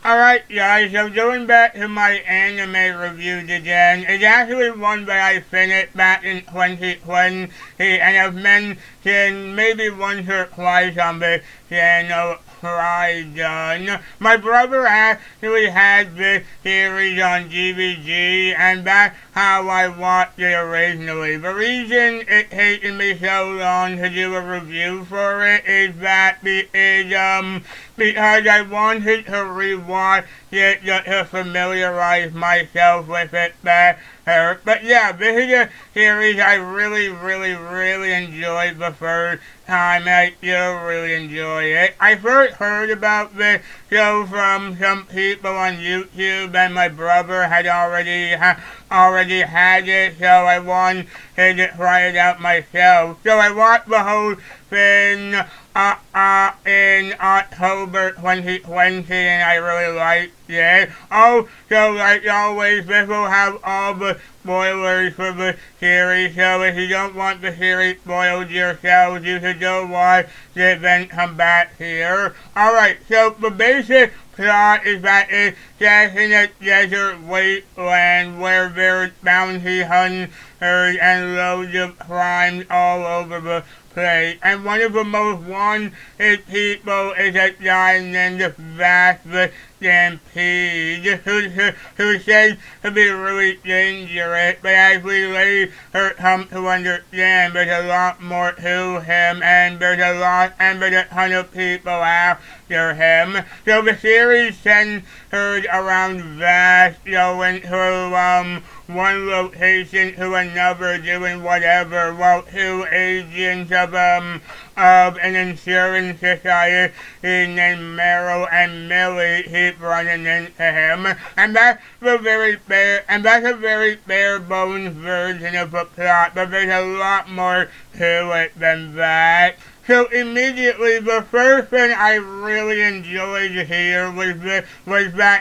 Alright guys, so going back to my anime reviews again, it's actually one that I finished back in 2020, and I've mentioned maybe once or twice on the channel, Trigun. My brother actually had this series on DVD, and that's how I watched it originally. The reason it's taken me so long to do a review for it is that because I wanted to rewatch it just to familiarize myself with it better. But yeah, this is a series I really enjoyed the first time, and I still really enjoy it. I first heard about this show from some people on YouTube, and my brother had already had it, so I wanted to try it out myself. So I watched the whole thing in October 2020, and I really liked it. Oh, so like always, this will have all the spoilers for the series, so if you don't want the series spoiled yourselves, you should go watch it, then come back here. Alright, so the basic plot is that it's set in a desert wasteland where there's bounty hunters and loads of crimes all over the place. And one of the most wanted people is a guy named Vasquez Stampede, who says to be really dangerous, but as we later come to understand, there's a lot more to him, and there's a ton of people after him. So the series centered around Vash going to one location to another, doing whatever, while two agents of an insurance society named Meryl and Millie keep running into him, and that's a very bare bones version of the plot, but there's a lot more to it than that. So immediately, the first thing I really enjoyed here was that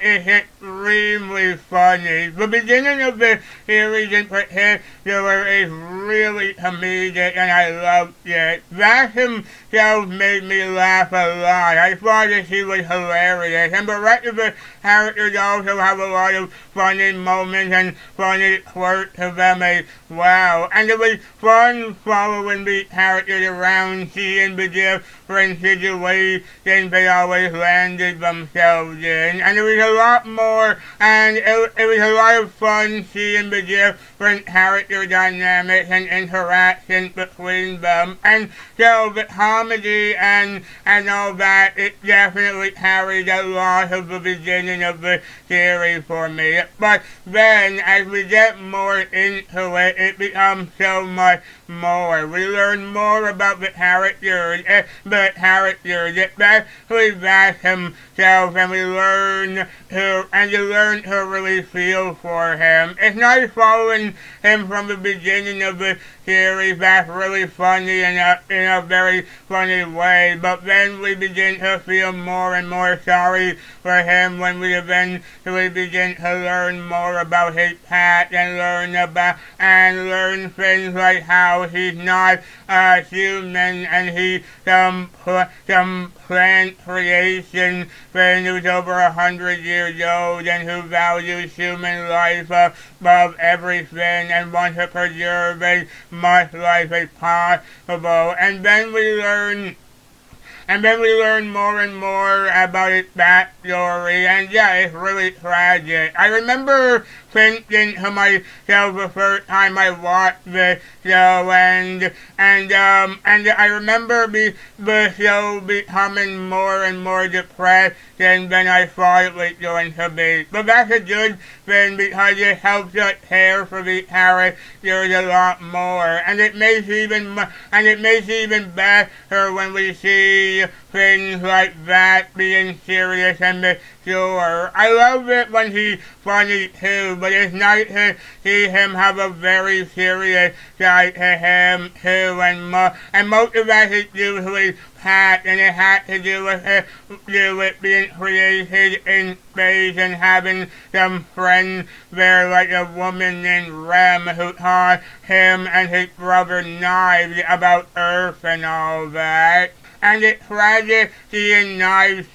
it's extremely funny. The beginning of the series in particular is really comedic, and I loved it. That himself made me laugh a lot. I thought that he was hilarious, and the rest of the characters also have a lot of funny moments and funny quirks to them as well. And it was fun following the characters around, seeing the different situations they always landed themselves in. And it was a lot more, and it was a lot of fun seeing the different character dynamics and interactions between them. And so the comedy and all that, it definitely carried a lot of the beginning of the series for me. But then, as we get more into it, it becomes so much more. We learn more about the characters, especially Vash himself, and you learn to really feel for him. It's nice following him from the beginning of the series. That's really funny in a very funny way, but then we begin to feel more and more sorry for him when we eventually begin to learn more about his past and learn things like how he's not human, and he's some plant creation when who's over 100 years old and who values human life above everything and wants to preserve as much life as possible. And then we learn more and more about its backstory, and yeah, it's really tragic. I remember thinking to myself the first time I watched the show, and I remember the show becoming more and more depressing than I thought it was going to be. But that's a good thing, because it helps us care for the characters a lot more, and it makes it even better when we see things like that being serious and mature. I love it when he's funny too, but it's nice to see him have a very serious side to him too, and most of that is usually past, and it had to do with being created in space and having some friends there, like a woman named Rem, who taught him and his brother Knives about Earth and all that. And it's tragic seeing Knives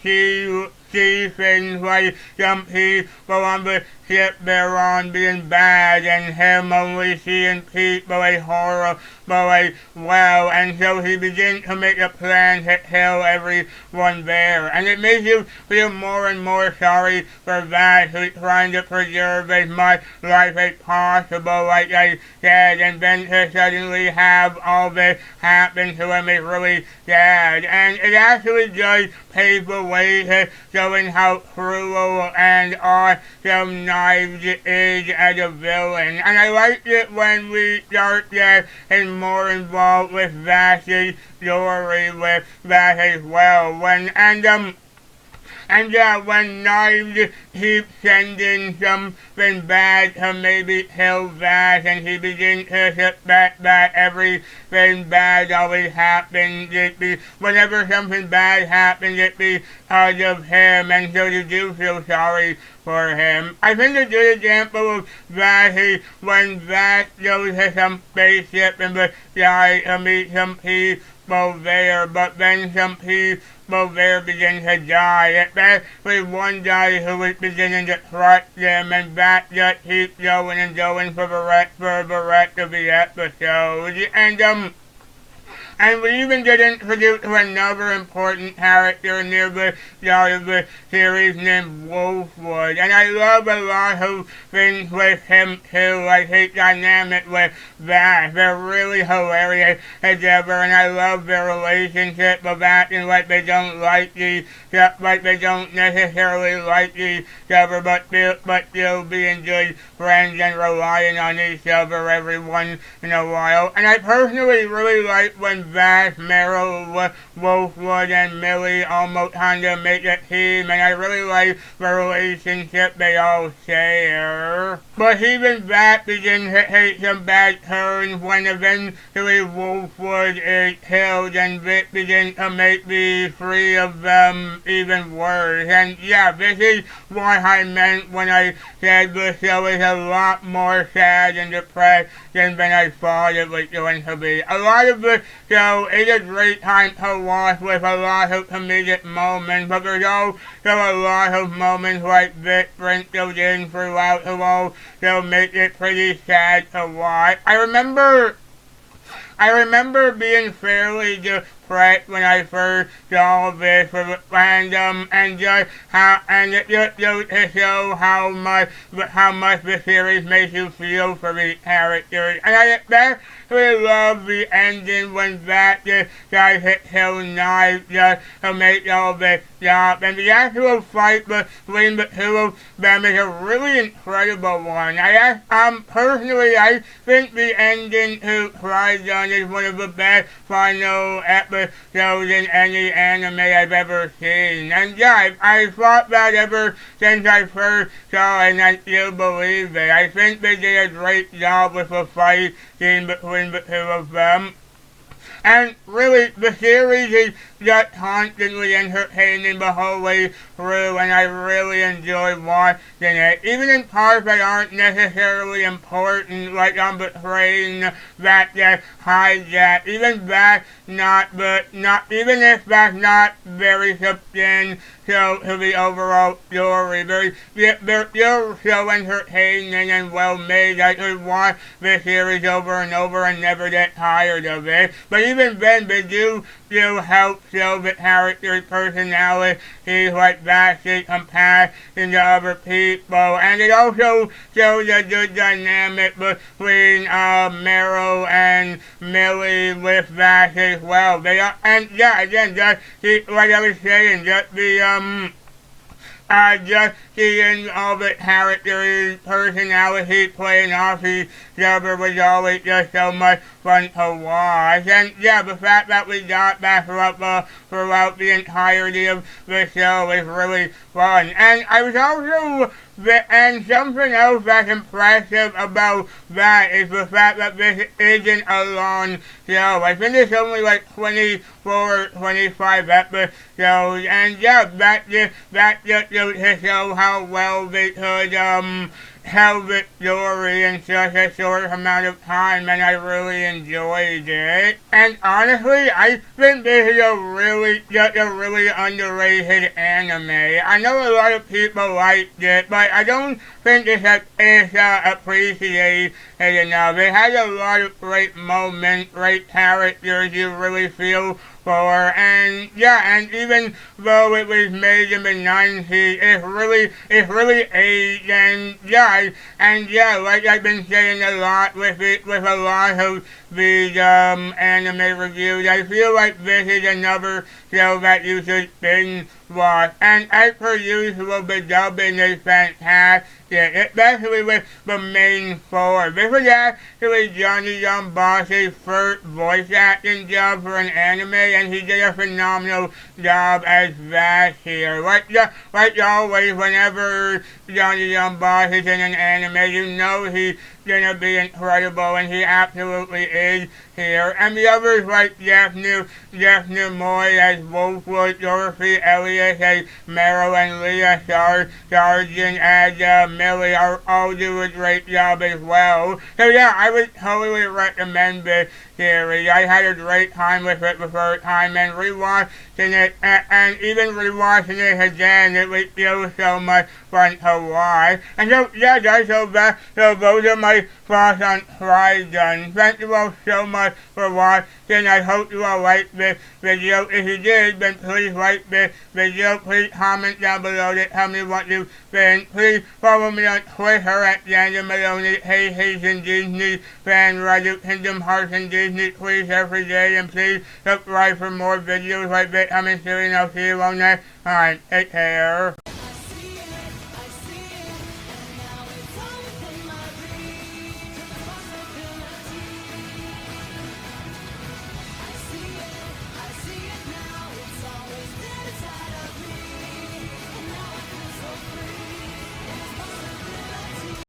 see things like some people on the ship they're on being bad, and him only seeing people as horrible as well, and so he begins to make a plan to kill everyone there, and it makes you feel more and more sorry for that, who's trying to preserve as much life as possible, like I said, and then to suddenly have all this happen to him is really sad, and it actually does pave the way to showing how cruel and awesome Knives is as a villain, and I liked it when we start getting more involved with Vash's story with that as well, when Knives keeps sending something bad to maybe kill Vash, and he begins to suspect that everything bad always happens, whenever something bad happens, it because of him, and so you do feel sorry for him. I think a good example of that is when Vash goes to some spaceship in the sky to meet some people there, but then some people there begin to die, especially one guy who was beginning to trust them, and that just keeps going and going for the rest of the episode. And we even get introduced to another important character near the start of the series named Wolfwood. And I love a lot of things with him too, like his dynamic with Vash. They're really hilarious as ever, and I love their relationship of acting like they don't necessarily like each other, but still being good friends and relying on each other every once in a while. And I personally really like when Vash, Meryl, Wolfwood, and Millie almost kind of make a team, and I really like the relationship they all share. But even Vash begins to take some bad turns when eventually Wolfwood is killed, and Vic begins to make the three of them even worse. And yeah, this is what I meant when I said the show is a lot more sad and depressed than I thought it was going to be. A lot of the show is a great time to watch with a lot of comedic moments, but there's also a lot of moments like Vic sprinkled in throughout who also make it pretty sad to watch. I remember being fairly depressed when I first saw this and it just goes to show how much the series makes you feel for these characters. And I especially love the ending when that decides to kill Knives just to make all this stop. And the actual fight between the two of them is a really incredible one. Personally, I think the ending to Trigun is one of the best final episodes in any anime I've ever seen. And yeah, I thought that ever since I first saw it, and I still believe it. I think they did a great job with the fight scene between the two of them. And really, the series is just constantly entertaining the whole way through, and I really enjoy watching it. Even in parts that aren't necessarily important, like on the train that gets hijacked. Even if that's not very substantial to the overall story, they're still so entertaining and well made. I could watch the series over and over and never get tired of it. But even then, they do help show the character's personality, like Vash's compassion to other people, and it also shows a good dynamic between Meryl and Millie with Vash as well. Like I was saying, just seeing all the characters' personalities playing off each other was always just so much fun to watch. And yeah, the fact that we got that throughout the entirety of the show is really fun. And I was also, and something else that's impressive about that is the fact that this isn't a long show. I think it's only like 24 or 25 episodes shows. And yeah, that just goes to show how well they could tell the story in such a short amount of time, and I really enjoyed it. And honestly, I think this is just a really underrated anime. I know a lot of people liked it, but I don't think it's appreciated enough. It has a lot of great moments, great characters you really feel for, and yeah, and even though it was made in the 90s, it's really aged, and yeah, like I've been saying a lot with a lot of these anime reviews, I feel like this is another show that you should binge watch. And as per usual, the dubbing is fantastic, especially with the main four. This was actually Johnny Young Boss's first voice acting job for an anime, and he did a phenomenal job as that here. Like always, whenever Johnny Young Boss is in an anime, you know he's gonna be incredible, and he absolutely is here. And the others like Jeff Nimoy as Wolfwood, Dorothy Elliott as Meryl, and Leah Sargent as Millie all do a great job as well. So yeah, I would totally recommend this series. I had a great time with it the first time, and rewatching it, and even rewatching it again, it was still so much fun to watch. And so yeah, guys, so those are my thoughts on Trigun. Thank you all so much for watching. I hope you all liked this video. If you did, then please like this video. Please comment down below to tell me what you think. Please follow me on Twitter at Daniel Maloney, Hey Haitian Disney fan, Reddit, Kingdom Hearts and Disney Please every day. And please subscribe for more videos like this coming soon. I'll see you all next time. Take care.